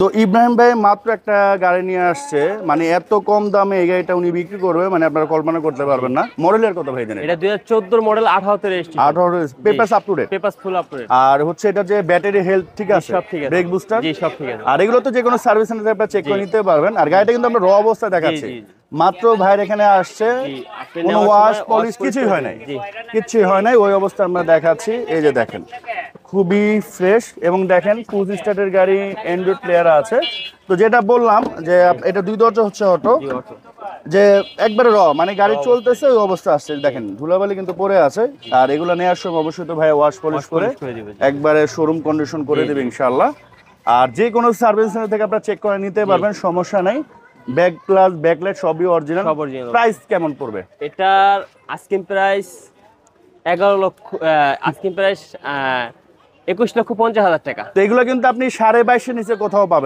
তো ইব্রাহিম ভাই মাত্র একটা গাড়ি নিয়ে আসছে, মানে এত কম দামে এই গাড়িটা উনি বিক্রি করবে, মানে আপনারা কল্পনা করতে পারবেন না। মডেলের কত ভাই জানেন? এটা 2014 model, 18 registration. 18 papers up to date. Papers full up to date. আর হচ্ছে এটা যে ব্যাটারি হেলথ ঠিক আছে, সব ঠিক আছে। ব্রেক বুস্টার, জি সব ঠিক আছে। আর এগুলো তো যে কোনো সার্ভিস সেন্টারে আপনারা চেক করে নিতে পারবেন। আর গাড়িটা কিন্তু আমরা র অবস্থায় দেখাচ্ছি, জি, জি। মাত্র ভাইয়ের এখানে আসছে, আপনি কোনো নেওয়ার ওয়াশ সময় পলিশ wash কিছুই হয় নাই, জি। কিছুই হয় নাই, ওই অবস্থা আমরা দেখাচ্ছি। এই যে দেখেন খুবই ফ্রেশ, এবং দেখেন ফুল স্টার্টের গাড়ি, অ্যান্ড্রয়েড প্লেয়ার আছে। তো যেটা বললাম যে এটা 2 দরজা হচ্ছে অটো, জি অটো। যে একবারে র মানে গাড়ি চলতেছে ওই অবস্থা আসছে। দেখেন ধুলাবালি কিন্তু পড়ে আছে, আর এগুলো নেওয়ার সময় অবশ্যই তো ভাই ওয়াশ পলিশ করে দিবে। একবারে শোরুম কন্ডিশন করে দেবে ইনশাআল্লাহ। আর যে কোনো সার্ভিস সেন্টার থেকে আপনারা চেক করে নিতে পারবেন, সমস্যা নাই। ব্যাক প্লাস ব্যাকলাইট সবই অরিজিনাল। সব original। প্রাইস কেমন পড়বে? এটার আস্কিং প্রাইস 11 লক্ষ, আস্কিং প্রাইস 21,50,000 টাকা। তো এগুলো কিন্তু আপনি 22.5 নিচে কোথাও পাবেন।